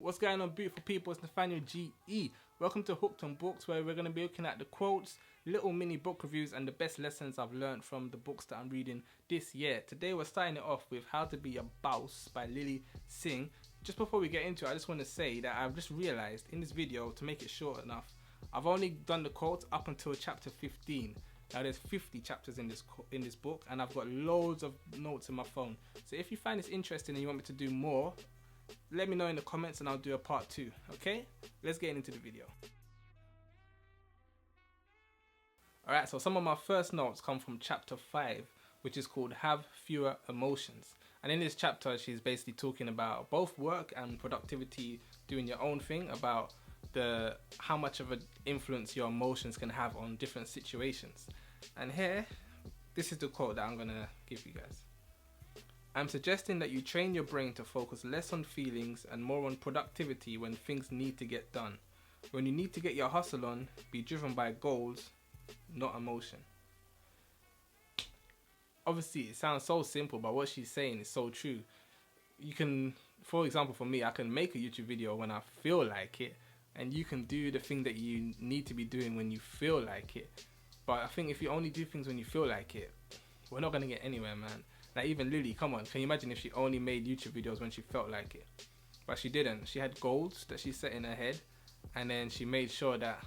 What's going on, beautiful people? It's Nathaniel GE. Welcome to Hooked on Books, where we're going to be looking at the quotes, little mini book reviews, and the best lessons I've learned from the books that I'm reading this year. Today we're starting it off with How to Be a Bawse by Lilly Singh. Just before we get into it, I just want to say that I've just realized in this video, to make it short enough, I've only done the quotes up until chapter 15. Now there's 50 chapters in this book, and I've got loads of notes in my phone. So if you find this interesting and you want me to do more, let me know in the comments and I'll do a part 2, okay? Let's get into the video. Alright, so some of my first notes come from chapter 5, which is called Have Fewer Emotions. And in this chapter, she's basically talking about both work and productivity, doing your own thing, about how much of an influence your emotions can have on different situations. And here, this is the quote that I'm gonna give you guys. I'm suggesting that you train your brain to focus less on feelings and more on productivity when things need to get done. When you need to get your hustle on, be driven by goals, not emotion. Obviously, it sounds so simple, but what she's saying is so true. You can, for example, for me, I can make a YouTube video when I feel like it, and you can do the thing that you need to be doing when you feel like it. But I think if you only do things when you feel like it, we're not gonna get anywhere, man. Like even Lily, come on, can you imagine if she only made YouTube videos when she felt like it? But she didn't. She had goals that she set in her head, and then she made sure that,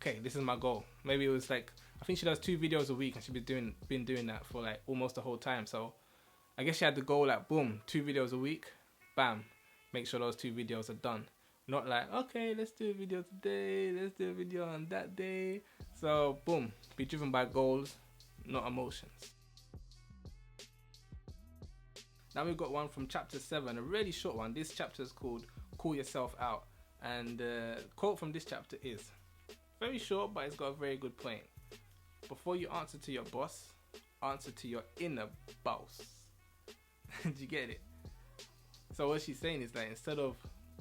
okay, this is my goal. Maybe it was like, I think she does 2 videos a week, and she's been doing that for like almost the whole time. So I guess she had the goal like, boom, 2 videos a week, bam, make sure those 2 videos are done. Not like, okay, let's do a video today, let's do a video on that day. So boom, be driven by goals, not emotions. Now we've got one from chapter 7, a really short one. This chapter is called Call Yourself Out. And the quote from this chapter is, very short, but it's got a very good point. Before you answer to your boss, answer to your inner boss. Do you get it? So what she's saying is that instead of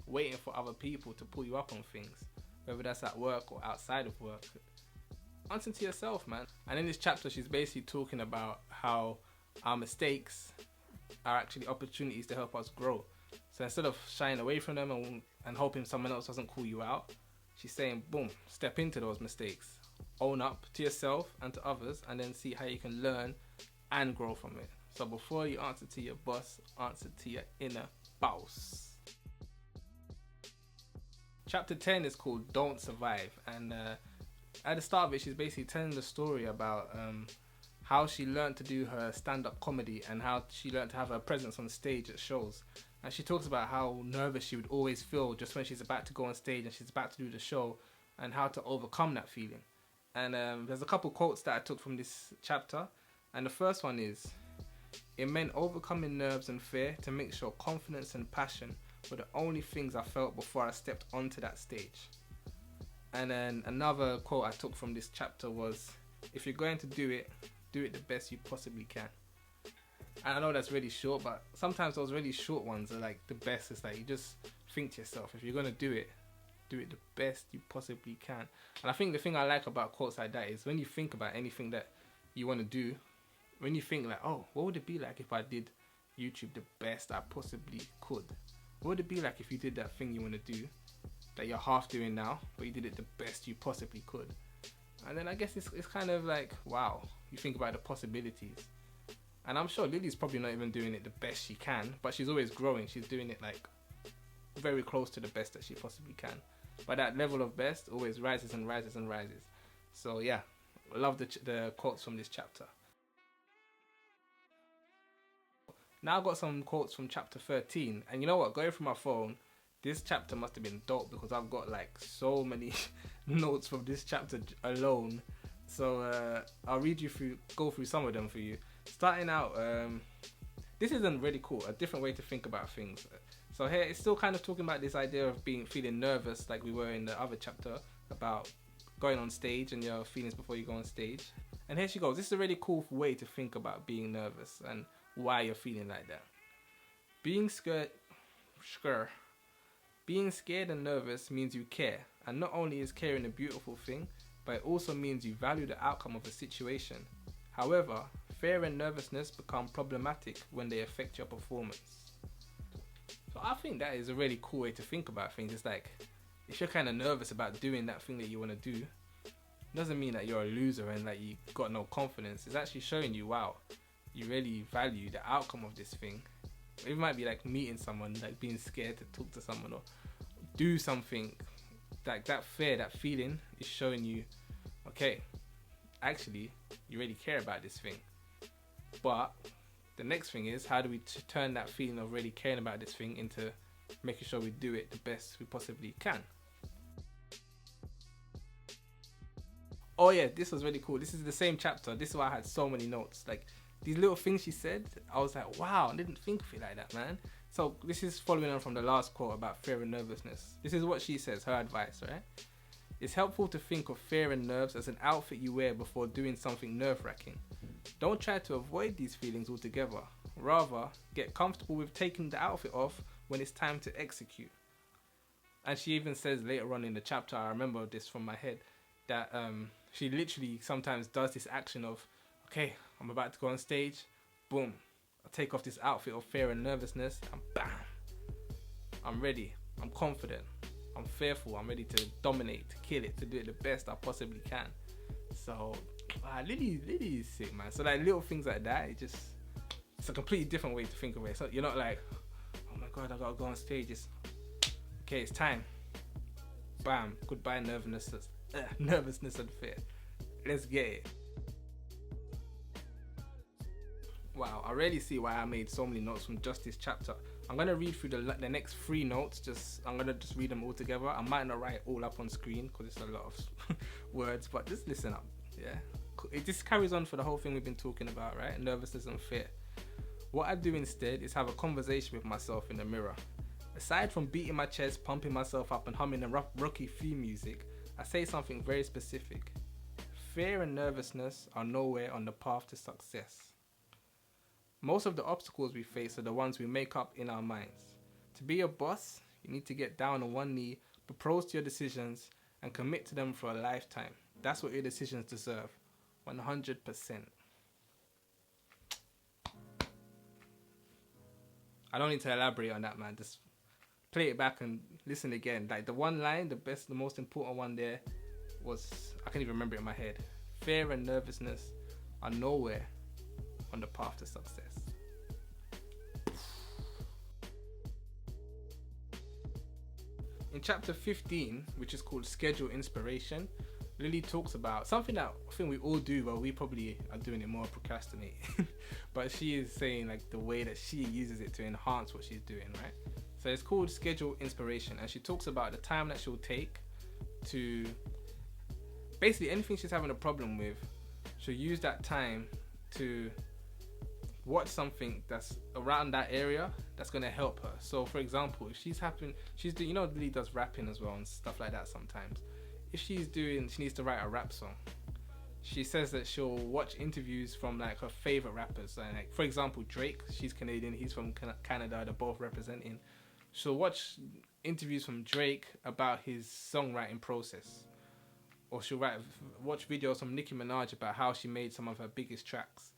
waiting for other people to pull you up on things, whether that's at work or outside of work, answer to yourself, man. And in this chapter, she's basically talking about how our mistakes are actually opportunities to help us grow. So instead of shying away from them and hoping someone else doesn't call you out, she's saying, boom, step into those mistakes, own up to yourself and to others, and then see how you can learn and grow from it. So before you answer to your boss, answer to your inner boss. Chapter 10 is called Don't Survive, and at the start of it, she's basically telling the story about how she learned to do her stand-up comedy and how she learned to have her presence on stage at shows. And she talks about how nervous she would always feel just when she's about to go on stage and she's about to do the show, and how to overcome that feeling. And there's a couple quotes that I took from this chapter, and the first one is, it meant overcoming nerves and fear to make sure confidence and passion were the only things I felt before I stepped onto that stage. And then another quote I took from this chapter was, if you're going to do it the best you possibly can. And I know that's really short, but sometimes those really short ones are like the best. It's like you just think to yourself, if you're going to do it the best you possibly can. And I think the thing I like about quotes like that is when you think about anything that you want to do, when you think like, oh, what would it be like if I did YouTube the best I possibly could? What would it be like if you did that thing you want to do that you're half doing now, but you did it the best you possibly could? And then I guess it's kind of like, wow, you think about the possibilities. And I'm sure Lily's probably not even doing it the best she can, but she's always growing. She's doing it like very close to the best that she possibly can. But that level of best always rises and rises and rises. So yeah, I love the quotes from this chapter. Now I've got some quotes from chapter 13. And you know what, going through my phone, this chapter must have been dope because I've got like so many notes from this chapter alone. So I'll go through some of them for you. Starting out, this isn't really cool, a different way to think about things. So here it's still kind of talking about this idea of feeling nervous like we were in the other chapter about going on stage and your feelings before you go on stage. And here she goes, this is a really cool way to think about being nervous and why you're feeling like that. Being scared and nervous means you care, and not only is caring a beautiful thing, but it also means you value the outcome of a situation. However, fear and nervousness become problematic when they affect your performance. So I think that is a really cool way to think about things. It's like, if you're kind of nervous about doing that thing that you want to do, doesn't mean that you're a loser and like you got no confidence. It's actually showing you, wow, you really value the outcome of this thing. It might be like meeting someone, like being scared to talk to someone or do something. Like that fear, that feeling is showing you, okay, actually you really care about this thing. But the next thing is, how do we turn that feeling of really caring about this thing into making sure we do it the best we possibly can? Oh yeah, this was really cool. This is the same chapter. This is why I had so many notes. Like, these little things she said, I was like, wow, I didn't think of it like that, man. So this is following on from the last quote about fear and nervousness. This is what she says, her advice, right? It's helpful to think of fear and nerves as an outfit you wear before doing something nerve-wracking. Don't try to avoid these feelings altogether. Rather, get comfortable with taking the outfit off when it's time to execute. And she even says later on in the chapter, I remember this from my head, that she literally sometimes does this action of, okay, I'm about to go on stage, boom, I take off this outfit of fear and nervousness, and bam, I'm ready, I'm confident, I'm fearful, I'm ready to dominate, to kill it, to do it the best I possibly can. So, Lilly is sick, man. So like little things like that, it's a completely different way to think of it. So you're not like, oh my god, I gotta go on stage. It's okay, it's time. Bam, goodbye nervousness and fear. Let's get it. Wow, I really see why I made so many notes from just this chapter. I'm gonna read through the next 3 notes. I'm gonna just read them all together. I might not write all up on screen because it's a lot of words, but just listen up. Yeah, it just carries on for the whole thing we've been talking about, right? Nervousness and fear. What I do instead is have a conversation with myself in the mirror. Aside from beating my chest, pumping myself up, and humming the Rocky theme music, I say something very specific. Fear and nervousness are nowhere on the path to success. Most of the obstacles we face are the ones we make up in our minds. To be a boss, you need to get down on one knee, propose to your decisions, and commit to them for a lifetime. That's what your decisions deserve. 100%. I don't need to elaborate on that, man. Just play it back and listen again. Like the one line, the most important one there was, I can't even remember it in my head. Fear and nervousness are nowhere on the path to success. In chapter 15, which is called Schedule Inspiration, Lilly talks about something that I think we all do, but we probably are doing it more, procrastinate. But she is saying like the way that she uses it to enhance what she's doing, right? So it's called Schedule Inspiration, and she talks about the time that she'll take to basically anything she's having a problem with. She'll use that time to watch something that's around that area that's going to help her. So for example, if she's doing, you know, Lilly does rapping as well and stuff like that sometimes. If she needs to write a rap song, she says that she'll watch interviews from like her favorite rappers. And like, for example, Drake, she's Canadian, he's from Canada, they're both representing. She'll watch interviews from Drake about his songwriting process. Or she'll watch videos from Nicki Minaj about how she made some of her biggest tracks.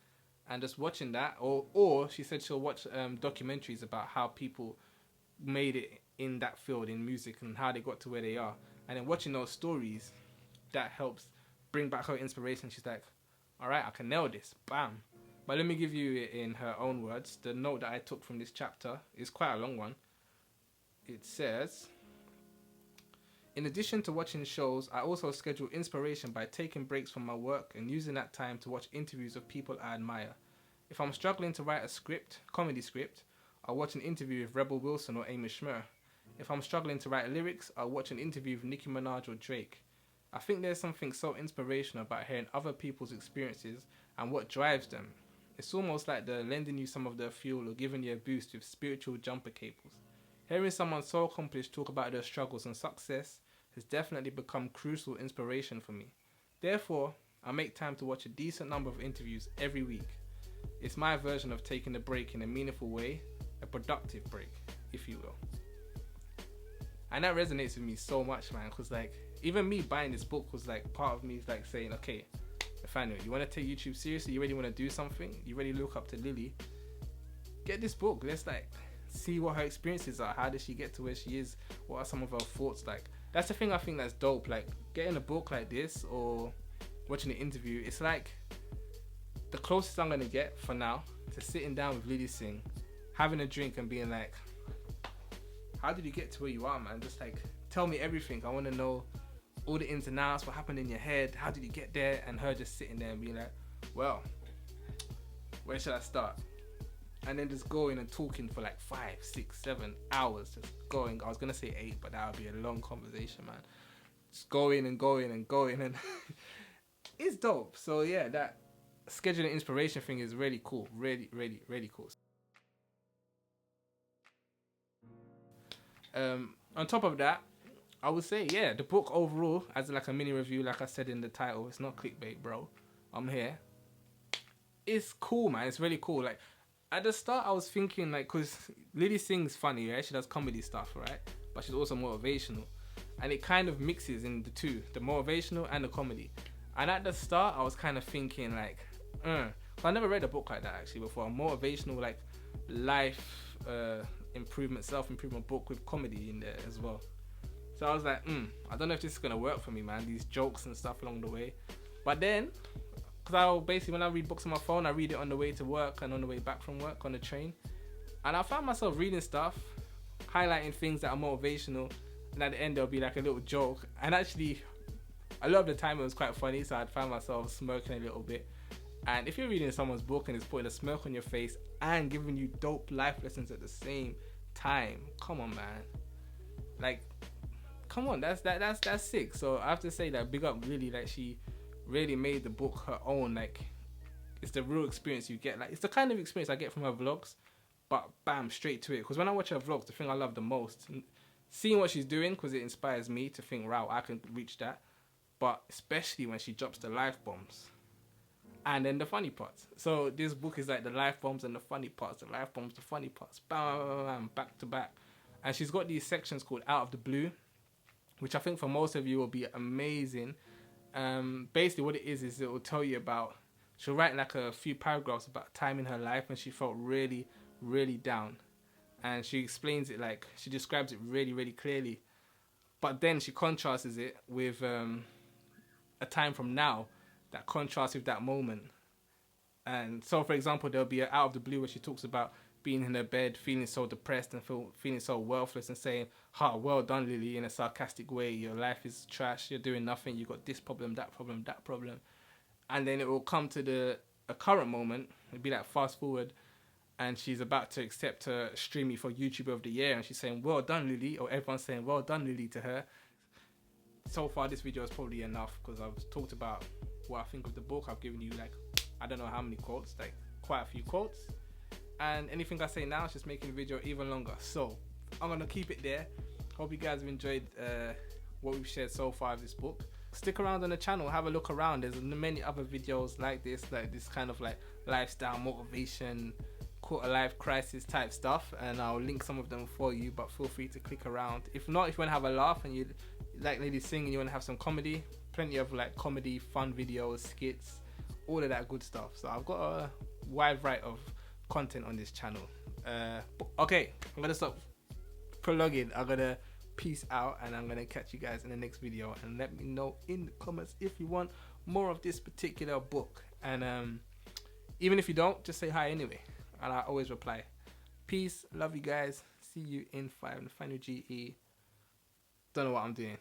And just watching that, or she said she'll watch documentaries about how people made it in that field in music and how they got to where they are. And then watching those stories, that helps bring back her inspiration. She's like, all right, I can nail this, bam. But let me give you it in her own words. The note that I took from this chapter is quite a long one. It says, in addition to watching shows, I also schedule inspiration by taking breaks from my work and using that time to watch interviews of people I admire. If I'm struggling to write a comedy script, I'll watch an interview with Rebel Wilson or Amy Schmer. If I'm struggling to write lyrics, I'll watch an interview with Nicki Minaj or Drake. I think there's something so inspirational about hearing other people's experiences and what drives them. It's almost like they're lending you some of their fuel or giving you a boost with spiritual jumper cables. Hearing someone so accomplished talk about their struggles and success has definitely become crucial inspiration for me. Therefore, I make time to watch a decent number of interviews every week. It's my version of taking a break in a meaningful way, a productive break, if you will. And that resonates with me so much, man, because like, even me buying this book was like, part of me is like saying, okay, Nathaniel, you want to take YouTube seriously? You really want to do something? You really look up to Lilly? Get this book. Let's like see what her experiences are. How did she get to where she is? What are some of her thoughts like? That's the thing I think that's dope. Like getting a book like this or watching an interview, it's like the closest I'm gonna get for now to sitting down with Lilly Singh, having a drink and being like, how did you get to where you are, man? Just like tell me everything. I want to know all the ins and outs, what happened in your head, how did you get there? And her just sitting there and being like, well, where should I start? And then just going and talking for like 5, 6, 7 hours, just going. I was gonna say 8, but that would be a long conversation, man. Just going and going and going, and it's dope. So yeah, that scheduling inspiration thing is really cool, really, really, really cool. On top of that, I would say, yeah, the book overall, as like a mini review, like I said in the title, it's not clickbait, bro. I'm here. It's cool, man. It's really cool. Like, at the start, I was thinking, like, because Lilly Singh's funny, right? She does comedy stuff, right? But she's also motivational. And it kind of mixes in the two, the motivational and the comedy. And at the start, I was kind of thinking, like, I never read a book like that, actually, before. A motivational, like, life improvement, self-improvement book with comedy in there as well. So I was like, I don't know if this is going to work for me, man. These jokes and stuff along the way. But then, because I basically, when I read books on my phone, I read it on the way to work and on the way back from work on the train. And I found myself reading stuff, highlighting things that are motivational. And at the end, there'll be like a little joke. And actually, a lot of the time it was quite funny. So I'd find myself smirking a little bit. And if you're reading someone's book and it's putting a smirk on your face and giving you dope life lessons at the same time, come on, man. Like, come on, that's sick. So I have to say that big up Lilly, like she really made the book her own. Like, it's the real experience you get. Like, it's the kind of experience I get from her vlogs, but bam, straight to it. Because when I watch her vlogs, the thing I love the most, seeing what she's doing, because it inspires me to think, wow, I can reach that. But especially when she drops the life bombs. And then the funny parts. So this book is like the life bombs and the funny parts. The life bombs, the funny parts. Bam, bam, bam, back to back. And she's got these sections called Out of the Blue, which I think for most of you will be amazing. Basically what it is it will tell you about, she'll write like a few paragraphs about a time in her life when she felt really, really down. And she explains it, like, she describes it really, really clearly. But then she contrasts it with a time from now that contrasts with that moment. And so, for example, there'll be an Out of the Blue where she talks about being in her bed, feeling so depressed and feeling so worthless and saying, well done, Lilly, in a sarcastic way. Your life is trash. You're doing nothing. You got this problem, that problem, that problem. And then it will come to a current moment. It'll be like fast forward. And she's about to accept her Streamy for YouTuber of the Year. And she's saying, well done, Lilly. Or everyone's saying, well done, Lilly, to her. So far, this video is probably enough because I've talked about what I think of the book. I've given you, like, I don't know how many quotes, like quite a few quotes. And anything I say now is just making the video even longer. So I'm going to keep it there. Hope you guys have enjoyed what we've shared so far of this book. Stick around on the channel, have a look around. There's many other videos like this kind of like lifestyle motivation, quarter life crisis type stuff, and I'll link some of them for you, but feel free to click around. If not, if you want to have a laugh and you like Lilly Singh and you want to have some comedy, plenty of like comedy, fun videos, skits, all of that good stuff. So I've got a wide variety of content on this channel. Okay, I'm gonna stop prologuing. I'm gonna peace out and I'm gonna catch you guys in the next video, and let me know in the comments if you want more of this particular book. And even if you don't, just say hi anyway, and I always reply. Peace, love you guys, see you in 5 Nathaniel GE. Don't know what I'm doing.